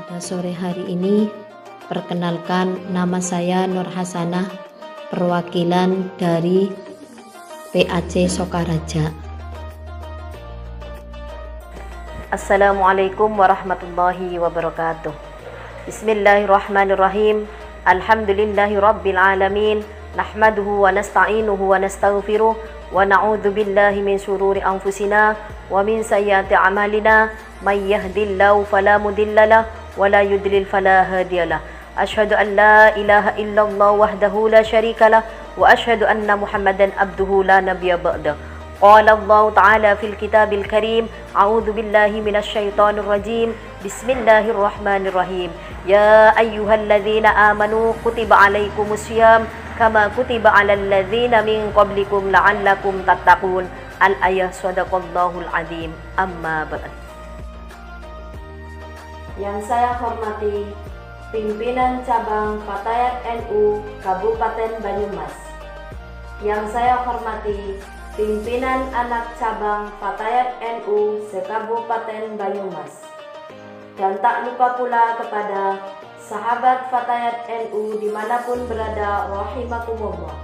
Pada sore hari ini, perkenalkan nama saya Nur Hasanah, perwakilan dari PAC Sokaraja. Assalamualaikum warahmatullahi wabarakatuh. Bismillahirrahmanirrahim. Alhamdulillahi rabbil alamin. Nahmaduhu wa nasta'inuhu wa nastaghfiruh wa na'udzu billahi min syururi anfusina wa min sayyiati a'malina. May yahdihillahu fala mudhillalah wa la yudlil fala hadiyalah. Asyhadu an la ilaha illallah wahdahu la syarikalah wa asyhadu anna Muhammadan abduhu la nabiyya ba'dah. Qala Allah Ta'ala fil kitabil karim. A'udzu billahi minasy syaithanir rajim. Bismillahirrahmanirrahim. Ya ayyuhalladzina amanu kutiba alaikumus syiyam kama kutiba alal ladzina min qablikum la'allakum tattaqun. Al-ayah. Shadaqallahul azim. Amma ba'd. Yang saya hormati pimpinan cabang Fatayat NU Kabupaten Banyumas. Yang saya hormati pimpinan anak cabang Fatayat NU se-Kabupaten Banyumas. Dan tak lupa pula kepada sahabat Fatayat NU dimanapun berada, rahimakumullah.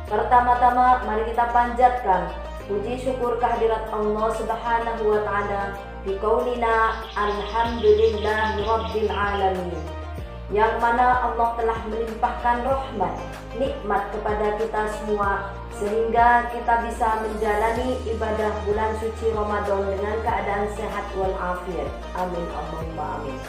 Pertama-tama mari kita panjatkan puji syukur kehadirat Allah Subhanahu wa Ta'ala biqaulina alhamdulillahi rabbil alamin, yang mana Allah telah melimpahkan rahmat, nikmat kepada kita semua sehingga kita bisa menjalani ibadah bulan suci Ramadan dengan keadaan sehat walafiat. Amin Allahumma amin.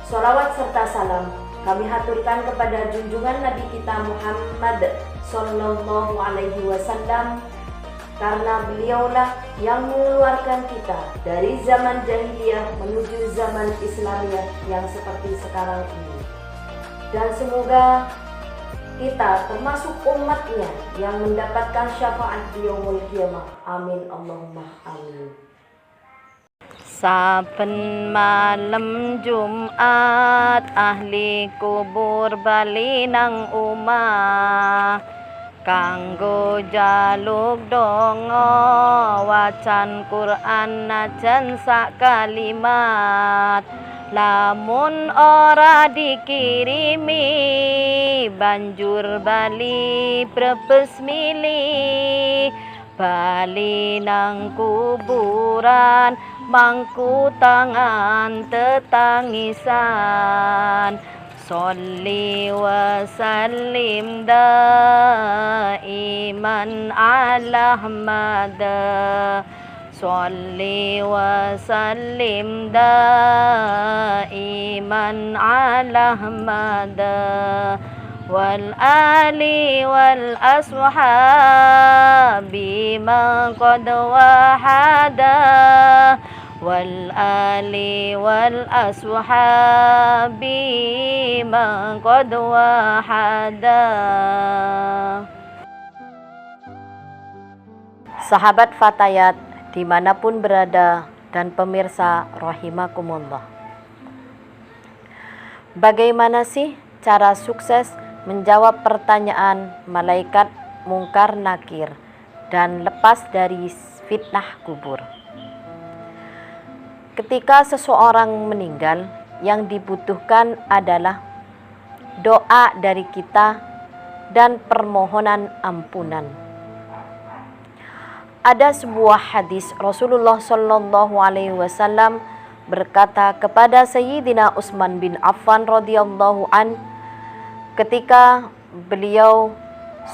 Sholawat serta salam kami haturkan kepada junjungan Nabi kita Muhammad sallallahu alaihi wasallam, karena beliaulah yang mengeluarkan kita dari zaman jahiliyah menuju zaman Islamiyah yang seperti sekarang ini. Dan semoga kita termasuk umatnya yang mendapatkan syafaat di yaumul qiyamah. Amin Allahumma amin. Saben malam Jumat ahli kubur bali nang omah kanggo jaluk donga wacan Quran najan sak kalimat. Lamun ora dikirimi banjur bali brebes milih bali nang kuburan mangku tangan tetangisan. Sholli wa sallim daiman ala Ahmad. Sholli wa sallim daiman ala Ahmad wal ali wal ashabi man qad wahada wal ali wal ashabi man qad wahada. Sahabat Fatayat dimanapun berada dan pemirsa rahimakumullah, bagaimana sih cara sukses menjawab pertanyaan malaikat mungkar nakir dan lepas dari fitnah kubur? Ketika seseorang meninggal, yang dibutuhkan adalah doa dari kita dan permohonan ampunan. Ada sebuah hadis Rasulullah Shallallahu Alaihi Wasallam berkata kepada Sayyidina Utsman bin Affan radhiyallahu an, ketika beliau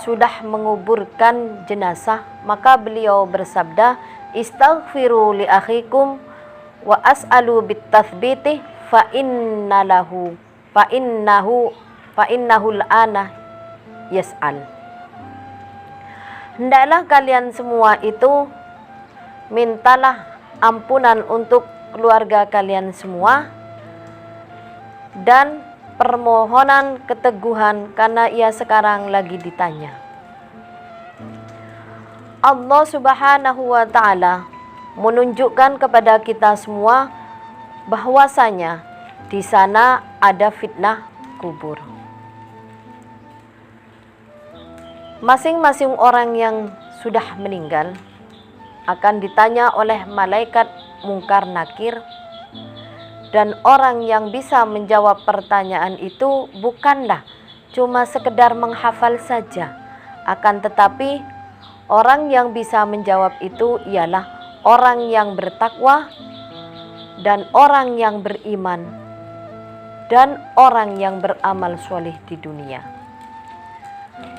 sudah menguburkan jenazah, maka beliau bersabda, istaghfiru li akhikum wa as'alu bitathbiti fa innahu al-ana yas'al. Hendaklah kalian semua itu mintalah ampunan untuk keluarga kalian semua dan permohonan keteguhan karena ia sekarang lagi ditanya. Allah Subhanahu wa Ta'ala menunjukkan kepada kita semua bahwasanya di sana ada fitnah kubur. Masing-masing orang yang sudah meninggal akan ditanya oleh malaikat mungkar nakir Dan orang yang bisa menjawab pertanyaan itu bukanlah cuma sekedar menghafal saja, akan tetapi orang yang bisa menjawab itu ialah orang yang bertakwa dan orang yang beriman dan orang yang beramal soleh di dunia.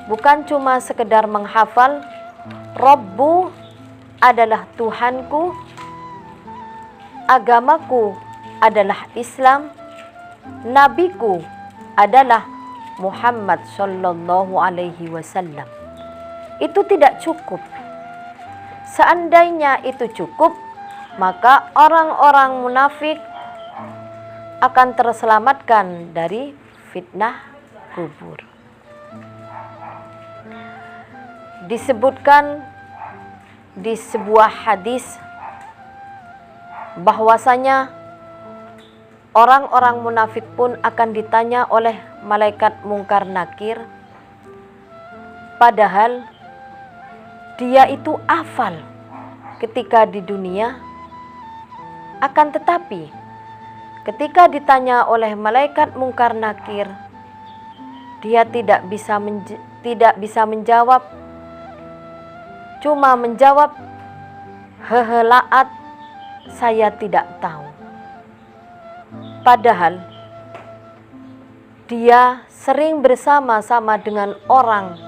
Bukan cuma sekedar menghafal, Rabbu adalah Tuhanku, agamaku adalah Islam, nabiku adalah Muhammad sallallahu alaihi wasallam. Itu tidak cukup. Seandainya itu cukup, maka orang-orang munafik akan terselamatkan dari fitnah kubur. Disebutkan di sebuah hadis bahwasanya orang-orang munafik pun akan ditanya oleh malaikat Mungkar Nakir, padahal dia itu hafal ketika di dunia, akan tetapi ketika ditanya oleh malaikat Mungkar Nakir, dia tidak bisa menjawab, cuma menjawab hehelaat, saya tidak tahu. Padahal dia sering bersama-sama dengan orang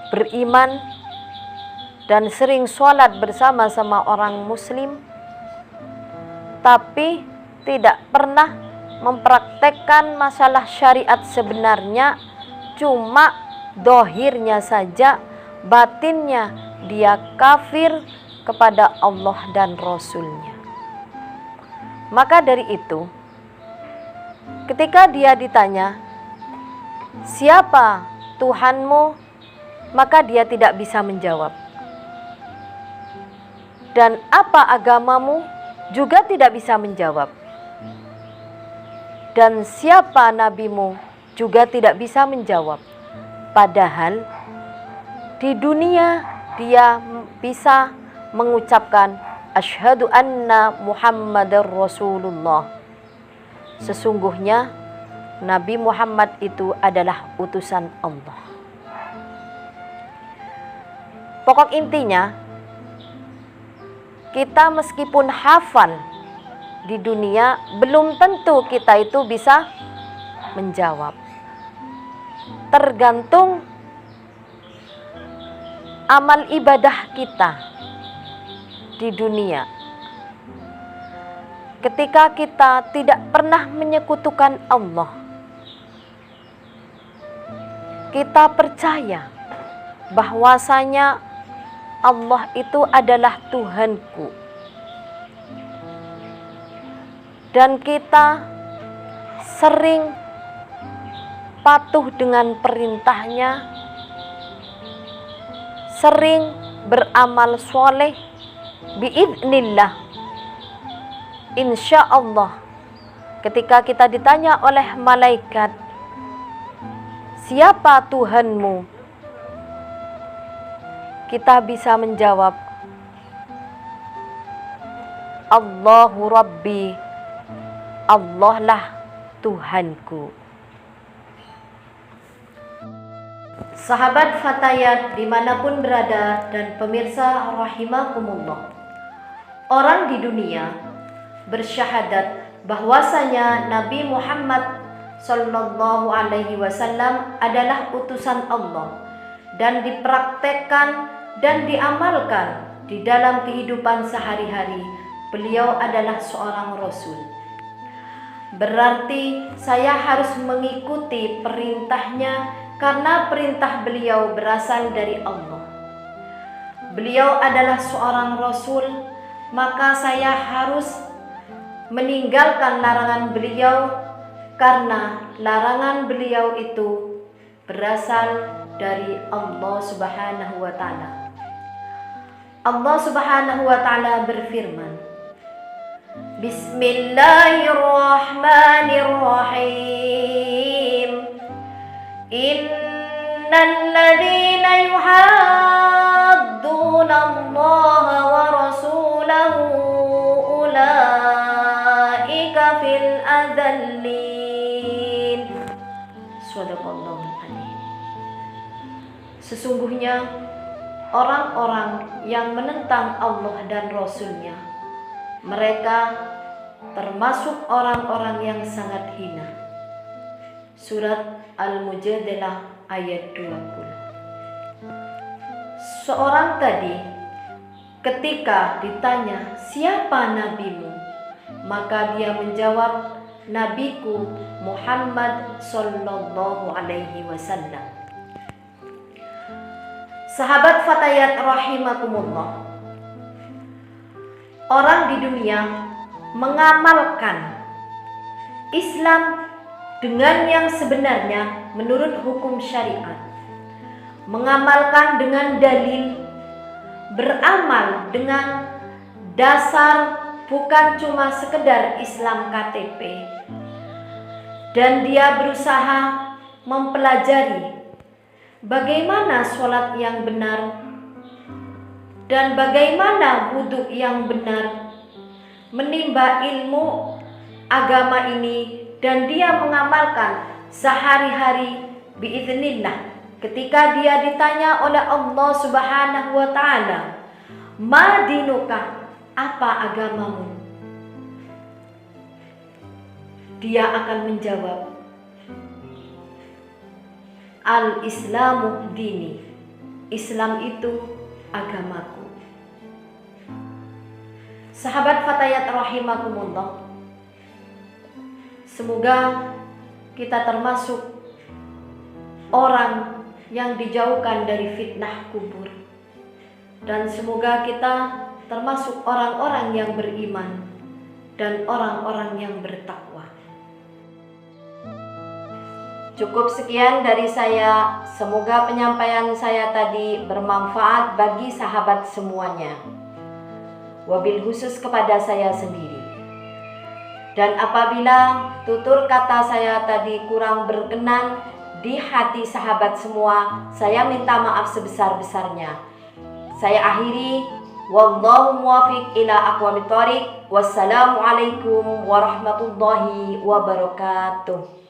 beriman dan sering sholat bersama-sama orang muslim, tapi tidak pernah mempraktekkan masalah syariat sebenarnya, cuma dohirnya saja, batinnya dia kafir kepada Allah dan Rasulnya. Maka dari itu, ketika dia ditanya, siapa Tuhanmu? Maka dia tidak bisa menjawab. Dan apa agamamu? Juga tidak bisa menjawab. Dan siapa nabimu? Juga tidak bisa menjawab. Padahal di dunia dia bisa mengucapkan asyhadu anna Muhammadar Rasulullah. Sesungguhnya Nabi Muhammad itu adalah utusan Allah. Pokok intinya, kita meskipun hafal di dunia, belum tentu kita itu bisa menjawab. Tergantung amal ibadah kita di dunia. Ketika kita tidak pernah menyekutukan Allah, kita percaya bahwasanya Allah itu adalah Tuhanku, dan kita sering patuh dengan perintahnya, sering beramal soleh, biidznillah, insya Allah. Ketika kita ditanya oleh malaikat, siapa Tuhanmu? Kita bisa menjawab, Allahu Rabbi, Allah lah Tuhanku. Sahabat Fatayat dimanapun berada dan pemirsa rahimakumullah, orang di dunia bersyahadat bahwasanya Nabi Muhammad sallallahu alaihi wasallam adalah utusan Allah dan dipraktekkan dan diamalkan di dalam kehidupan sehari-hari. Beliau adalah seorang Rasul. Berarti saya harus mengikuti perintahnya karena perintah beliau berasal dari Allah. Beliau adalah seorang Rasul, maka saya harus meninggalkan larangan beliau karena larangan beliau itu berasal dari Allah Subhanahu wa Ta'ala. Allah Subhanahu wa Ta'ala berfirman, Bismillahirrahmanirrahim. Innal ladzina yuhadduna Allah wa rasulahu ulaika ذلين. Shadaqallahul adzim. Sesungguhnya orang-orang yang menentang Allah dan Rasul-Nya, mereka termasuk orang-orang yang sangat hina. Surat Al-Mujadilah ayat 20. Seorang tadi ketika ditanya, "Siapa nabimu?" maka dia menjawab, "Nabiku Muhammad sallallahu alaihi wasallam." Sahabat Fatayat rahimakumullah, orang di dunia mengamalkan Islam dengan yang sebenarnya menurut hukum syariat, mengamalkan dengan dalil, beramal dengan dasar bukan cuma sekedar Islam KTP, dan dia berusaha mempelajari bagaimana sholat yang benar dan bagaimana wudhu yang benar, menimba ilmu agama ini, dan dia mengamalkan sehari-hari biiznillah. Ketika dia ditanya oleh Allah Subhanahu wa ta'ala, "Ma dinuka?" apa agamamu? Dia akan menjawab, "Al-Islamu dini." Islam itu agamaku. Sahabat Fatayat rahimakumullah, semoga kita termasuk orang yang dijauhkan dari fitnah kubur, dan semoga kita termasuk orang-orang yang beriman dan orang-orang yang bertakwa. Cukup sekian dari saya. Semoga penyampaian saya tadi bermanfaat bagi sahabat semuanya, wabil khusus kepada saya sendiri. Dan apabila tutur kata saya tadi kurang berkenan di hati sahabat semua, saya minta maaf sebesar-besarnya. Saya akhiri, wallahu muwaffiq ila aqwamit thoriq. Wassalamualaikum warahmatullahi wabarakatuh.